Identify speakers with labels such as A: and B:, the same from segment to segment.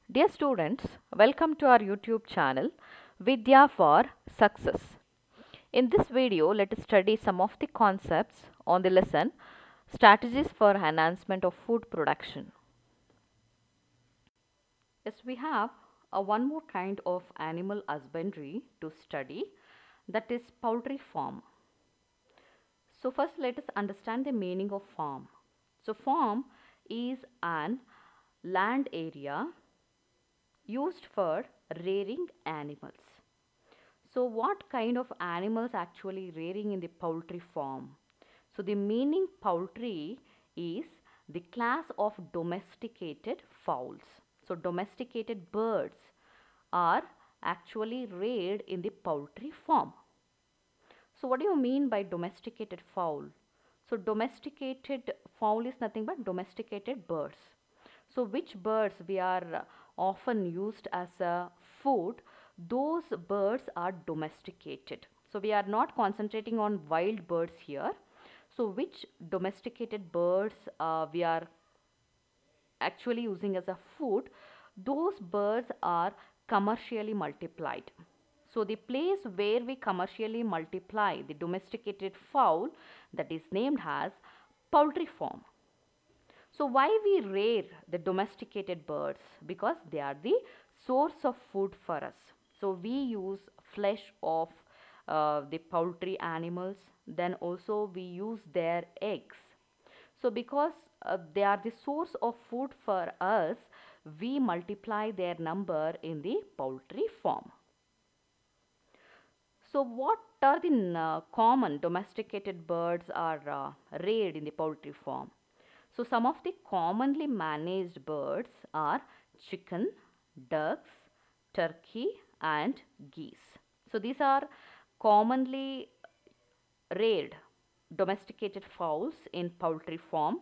A: Dear students, welcome to our YouTube channel Vidya for Success. In this video, let us study some of the concepts on the lesson Strategies for Enhancement of Food Production. Yes, we have one more kind of animal husbandry to study, that is poultry farm. So first let us understand the meaning of farm. So farm is an land area used for rearing animals. So what kind of animals actually rearing in the poultry farm? So the meaning poultry is the class of domesticated fowls. So domesticated birds are actually reared in the poultry farm. So what do you mean by domesticated fowl? So domesticated fowl is nothing but domesticated birds. So which birds we are often used as a food, those birds are domesticated. So we are not concentrating on wild birds here. So which domesticated birds we are actually using as a food, those birds are commercially multiplied. So the place where we commercially multiply the domesticated fowl, that is named as poultry farm. So why we rear the domesticated birds? Because they are the source of food for us. So we use flesh of the poultry animals, then also we use their eggs. So because they are the source of food for us, we multiply their number in the poultry farm. So what are the common domesticated birds are reared in the poultry farm? So some of the commonly managed birds are chicken, ducks, turkey and geese. So these are commonly reared domesticated fowls in poultry farm.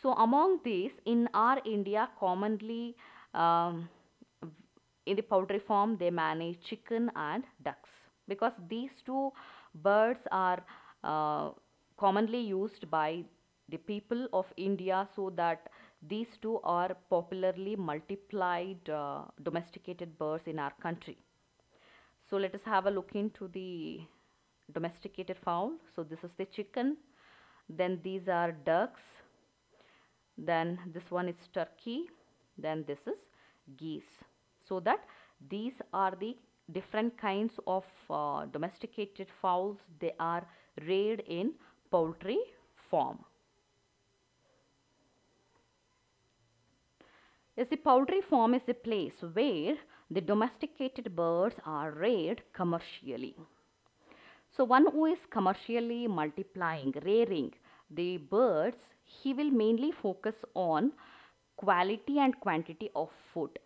A: So among these, in our India, commonly in the poultry farm they manage chicken and ducks, because these two birds are commonly used by the people of India, so that these two are popularly multiplied domesticated birds in our country. So let us have a look into the domesticated fowl. So this is the chicken, then these are ducks, then this one is turkey, then this is geese. So that these are the different kinds of domesticated fowls, they are reared in poultry farm. Yes, the poultry farm is the place where the domesticated birds are reared commercially. So one who is commercially multiplying, rearing the birds, he will mainly focus on quality and quantity of food,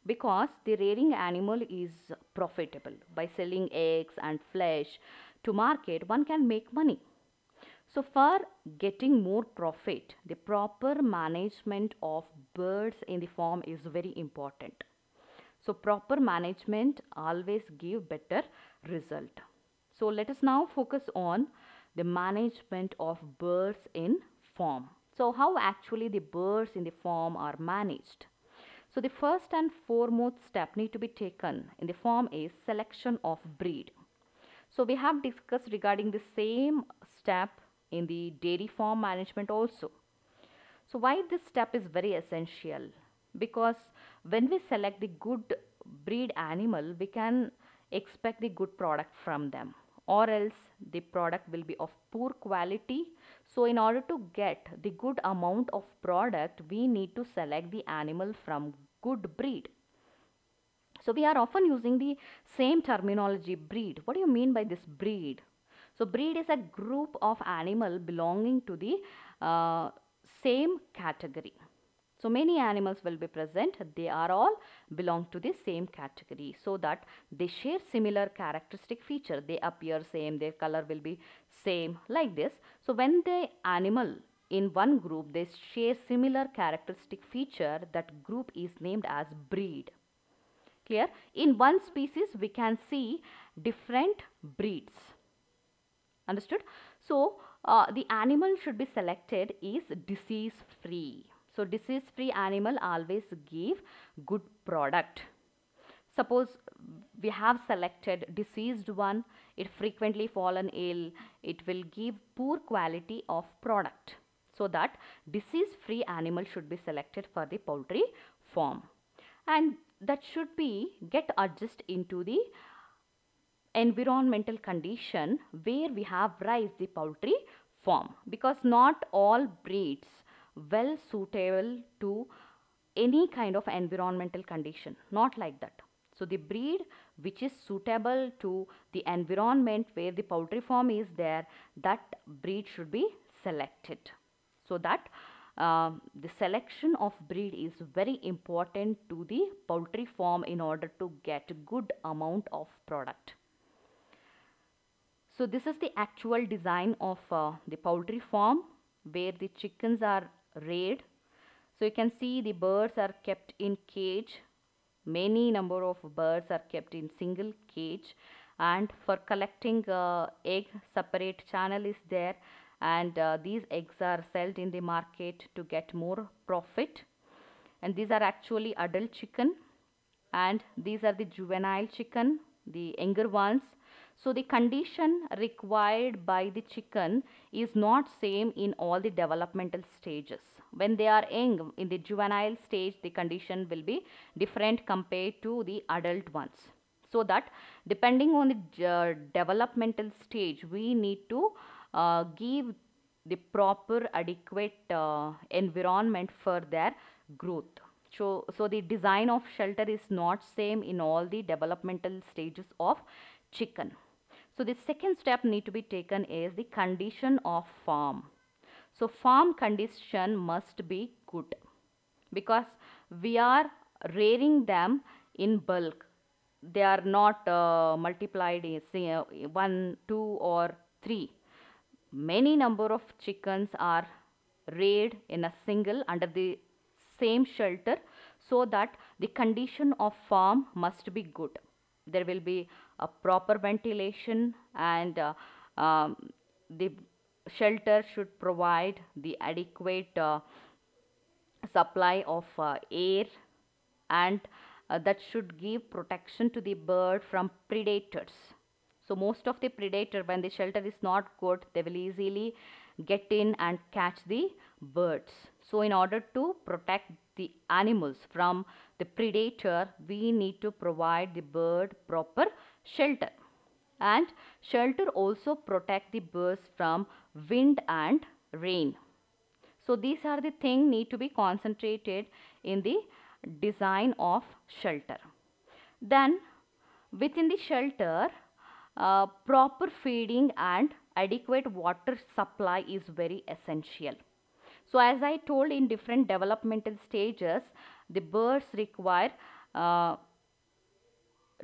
A: because the rearing animal is profitable. By selling eggs and flesh to market, one can make money. So for getting more profit, the proper management of birds in the farm is very important. So proper management always give better result. So let us now focus on the management of birds in farm. So how actually the birds in the farm are managed? So the first and foremost step need to be taken in the farm is selection of breed. So we have discussed regarding the same step in the dairy farm management also. So why this step is very essential? Because when we select the good breed animal, we can expect the good product from them, or else the product will be of poor quality. So in order to get the good amount of product, we need to select the animal from good breed. So we are often using the same terminology, breed. What do you mean by this breed? So breed is a group of animal belonging to the uh, same category. So many animals will be present. They are all belong to the same category, so that they share similar characteristic feature. They appear same, their color will be same, like this. So when the animal in one group they share similar characteristic feature, that group is named as breed. Clear? In one species we can see different breeds. Understood? So the animal should be selected is disease free. So disease free animal always give good product. Suppose we have selected diseased one, it frequently fallen ill, it will give poor quality of product. So that disease free animal should be selected for the poultry farm, and that should be get adjust into the environmental condition where we have raised the poultry farm, because not all breeds well suitable to any kind of environmental condition, not like that. So the breed which is suitable to the environment where the poultry farm is there, that breed should be selected. So that the selection of breed is very important to the poultry farm in order to get good amount of product. So this is the actual design of the poultry farm where the chickens are reared. So you can see the birds are kept in cage. Many number of birds are kept in single cage, and for collecting egg, separate channel is there, and these eggs are sold in the market to get more profit. And these are actually adult chicken, and these are the juvenile chicken, the younger ones. So the condition required by the chicken is not same in all the developmental stages. When they are young, in the juvenile stage, the condition will be different compared to the adult ones. So that depending on the developmental stage, we need to give the proper adequate environment for their growth. So the design of shelter is not same in all the developmental stages of chicken. So the second step need to be taken is the condition of farm. So farm condition must be good, because we are rearing them in bulk. They are not multiplied in say, 1, 2 or 3. Many number of chickens are reared in a single under the same shelter, so that the condition of farm must be good. There will be a proper ventilation, and the shelter should provide the adequate supply of air, and that should give protection to the bird from predators. So most of the predator, when the shelter is not good, they will easily get in and catch the birds. So in order to protect the animals from the predator, we need to provide the bird proper shelter. And shelter also protect the birds from wind and rain. So these are the things need to be concentrated in the design of shelter. Then within the shelter, proper feeding and adequate water supply is very essential. So as I told, in different developmental stages, the birds require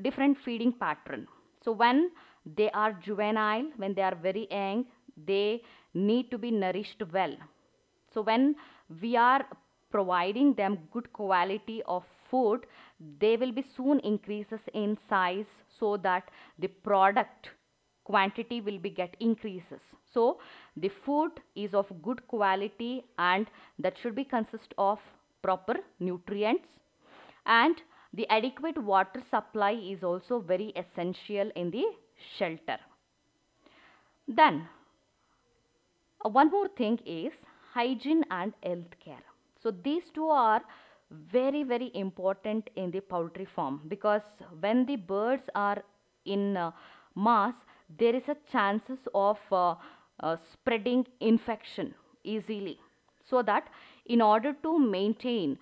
A: different feeding pattern. So when they are juvenile, when they are very young, they need to be nourished well. So when we are providing them good quality of food, they will be soon increases in size, so that the product quantity will be get increases. So the food is of good quality, and that should be consist of proper nutrients, and the adequate water supply is also very essential in the shelter. Then one more thing is hygiene and health care. So these two are very important in the poultry farm, because when the birds are in mass, there is a chances of spreading infection easily. So that in order to maintain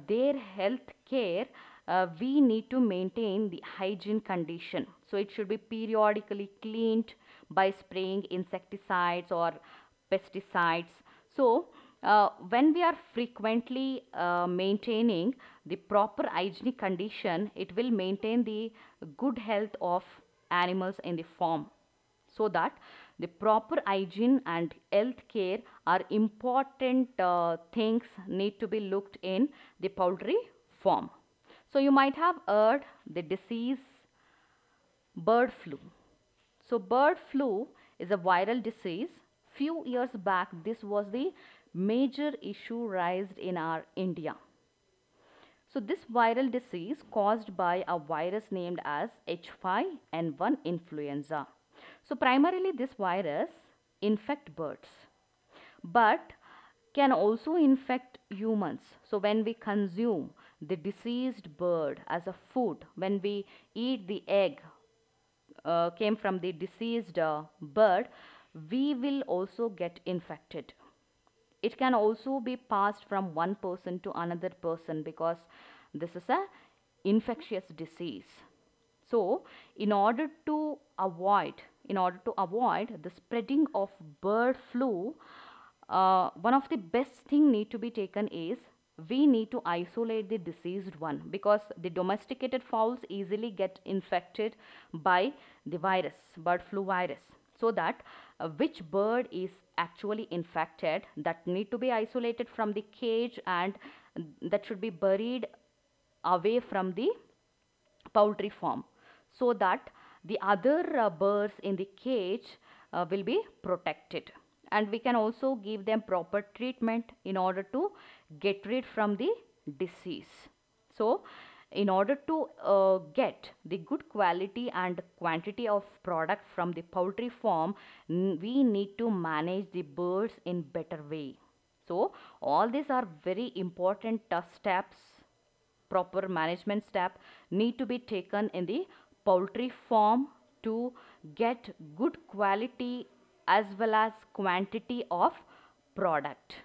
A: their health care, we need to maintain the hygiene condition. So it should be periodically cleaned by spraying insecticides or pesticides. So when we are frequently maintaining the proper hygienic condition, it will maintain the good health of animals in the farm. So that the proper hygiene and health care are important things need to be looked in the poultry farm. So you might have heard the disease bird flu. So bird flu is a viral disease. Few years back, this was the major issue raised in our India. So this viral disease caused by a virus named as H5N1 influenza. So primarily this virus infect birds, but can also infect humans. So when we consume the diseased bird as a food, when we eat the egg came from the deceased bird, we will also get infected. It can also be passed from one person to another person because this is a infectious disease. So in order to avoid the spreading of bird flu, one of the best thing need to be taken is we need to isolate the diseased one, because the domesticated fowls easily get infected by the virus, bird flu virus. So that which bird is actually infected, that need to be isolated from the cage, and that should be buried away from the poultry farm, so that the other birds in the cage will be protected, and we can also give them proper treatment in order to get rid from the disease. So in order to get the good quality and quantity of product from the poultry farm, we need to manage the birds in better way. So all these are very important steps, proper management step need to be taken in the poultry farm to get good quality as well as quantity of product.